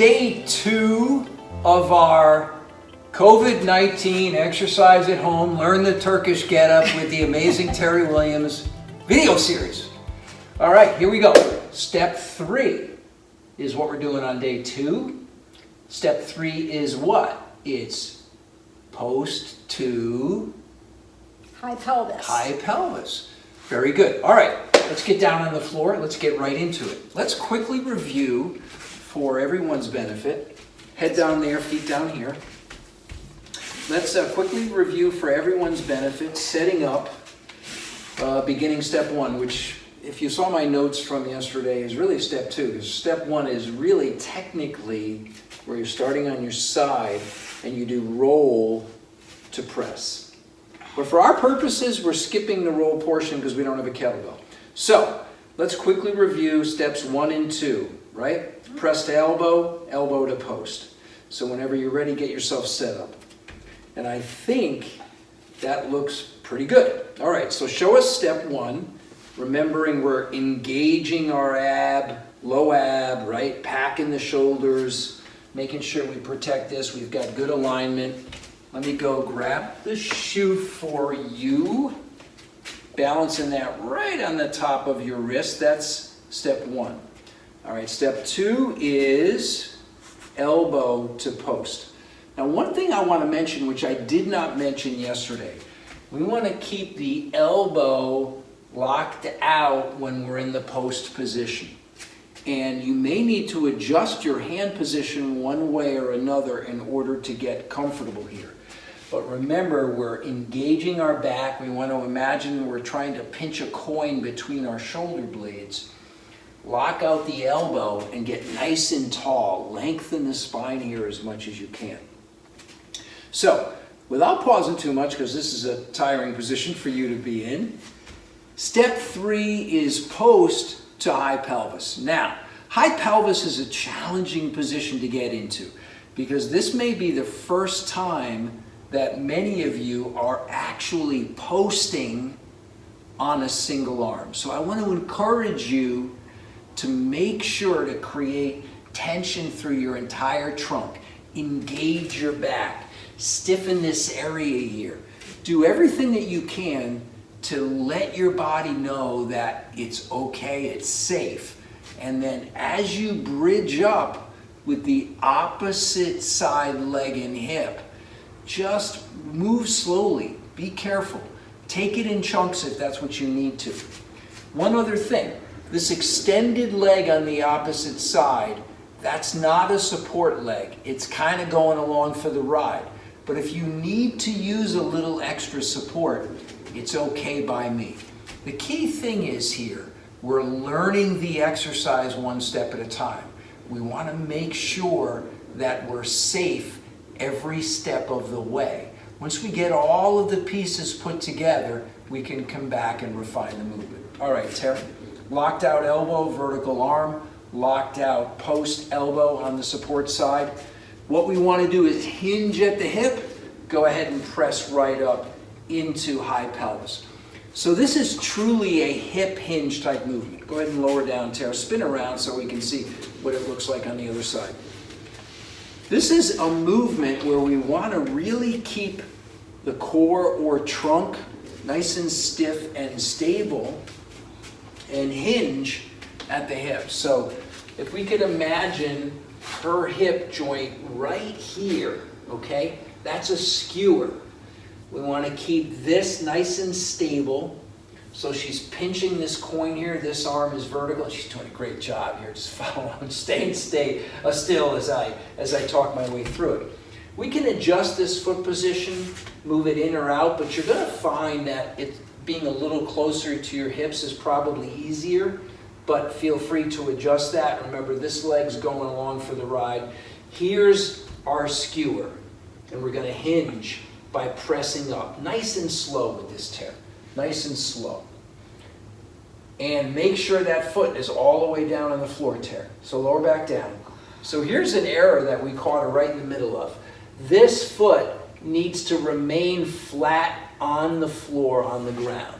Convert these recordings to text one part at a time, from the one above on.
day 2 of our COVID-19 exercise at home, learn the Turkish getup with the amazing Terry Williams video series. All right, here we go. Step 3 is what we're doing on day 2. Step 3 is what? It's post to high pelvis. High pelvis. Very good. All right, let's get down on the floor. Let's get right into it. Let's quickly review for everyone's benefit. Head down there, feet down here. Let's quickly review for everyone's benefit, setting up beginning step 1, which if you saw my notes from yesterday is really step 2, because step 1 is really technically where you're starting on your side and you do roll to press. But for our purposes, we're skipping the roll portion because we don't have a kettlebell. So let's quickly review steps 1 and 2, right? Press to elbow, elbow to post. So whenever you're ready, get yourself set up. And I think that looks pretty good. All right, so show us step 1. Remembering we're engaging our ab, low ab, right? Packing the shoulders, making sure we protect this. We've got good alignment. Let me go grab the shoe for you. Balancing that right on the top of your wrist. That's step 1. All right, step 2 is elbow to post. Now, one thing I want to mention, which I did not mention yesterday, we want to keep the elbow locked out when we're in the post position. And you may need to adjust your hand position one way or another in order to get comfortable here. But remember, we're engaging our back. We want to imagine we're trying to pinch a coin between our shoulder blades. Lock out the elbow and get nice and tall. Lengthen the spine here as much as you can. So, without pausing too much, because this is a tiring position for you to be in, step 3 is post to high pelvis. Now, high pelvis is a challenging position to get into because this may be the first time that many of you are actually posting on a single arm. So I want to encourage you to make sure to create tension through your entire trunk. Engage your back. Stiffen this area here. Do everything that you can to let your body know that it's okay, it's safe. And then as you bridge up with the opposite side leg and hip, just move slowly. Be careful. Take it in chunks if that's what you need to. One other thing. This extended leg on the opposite side, that's not a support leg. It's kind of going along for the ride. But if you need to use a little extra support, it's okay by me. The key thing is here, we're learning the exercise one step at a time. We want to make sure that we're safe every step of the way. Once we get all of the pieces put together, we can come back and refine the movement. All right, Terry. Locked out elbow, vertical arm, locked out post elbow on the support side. What we want to do is hinge at the hip, go ahead and press right up into high pelvis. So this is truly a hip hinge type movement. Go ahead and lower down, Tara. Spin around so we can see what it looks like on the other side. This is a movement where we want to really keep the core or trunk nice and stiff and stable and hinge at the hip. So if we could imagine her hip joint right here, okay? That's a skewer. We want to keep this nice and stable. So she's pinching this coin here. This arm is vertical. She's doing a great job here. Just follow on. Stay still as I talk my way through it. We can adjust this foot position, move it in or out, but you're going to find that it being a little closer to your hips is probably easier, but feel free to adjust that. Remember, this leg's going along for the ride. Here's our skewer, and we're going to hinge by pressing up. Nice and slow with this tear. Nice and slow. And make sure that foot is all the way down on the floor, tear. So lower back down. So here's an error that we caught her right in the middle of. This foot needs to remain flat on the floor, on the ground.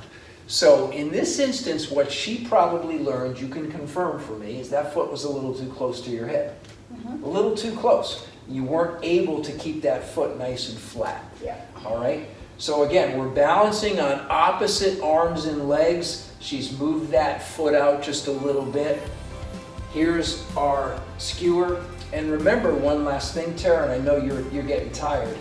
So in this instance, what she probably learned, you can confirm for me, is that foot was a little too close to your hip. A little too close. You weren't able to keep that foot nice and flat. Yeah. All right? So again, we're balancing on opposite arms and legs. She's moved that foot out just a little bit. Here's our skewer. And remember one last thing, Tara, and I know you're getting tired.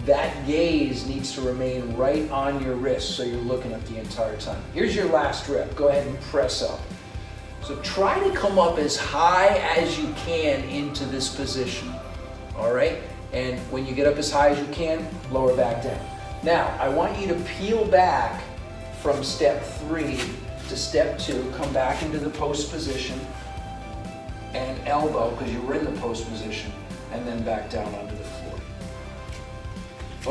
That gaze needs to remain right on your wrist so you're looking up the entire time. Here's your last rep. Go ahead and press up. So try to come up as high as you can into this position. All right? And when you get up as high as you can, lower back down. Now, I want you to peel back from step 3 to step 2. Come back into the post position and elbow, because you were in the post position, and then back down onto the floor.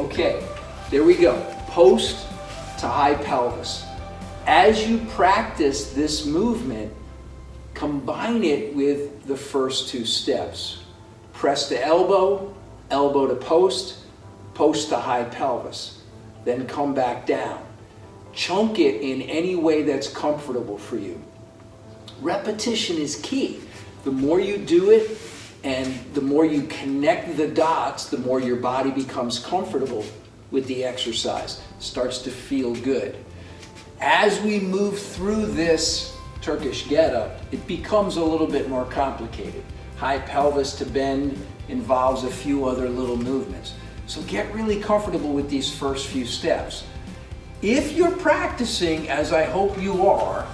Okay, there we go. Post to high pelvis. As you practice this movement, combine it with the first 2 steps. Press to elbow, elbow to post, post to high pelvis. Then come back down. Chunk it in any way that's comfortable for you. Repetition is key. The more you do it and the more you connect the dots, the more your body becomes comfortable with the exercise. Starts to feel good. As we move through this Turkish getup, it becomes a little bit more complicated. High pelvis to bend involves a few other little movements. So get really comfortable with these first few steps. If you're practicing, as I hope you are,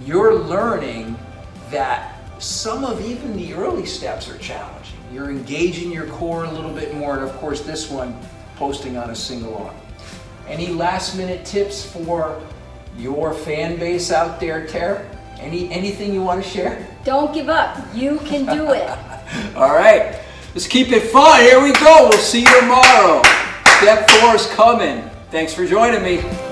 you're learning that some of even the early steps are challenging. You're engaging your core a little bit more, and of course this one, posting on a single arm. Any last minute tips for your fan base out there, Tara? Anything you want to share? Don't give up. You can do it. All right, let's keep it fun. Here we go. We'll see you tomorrow. Step 4 is coming. Thanks for joining me.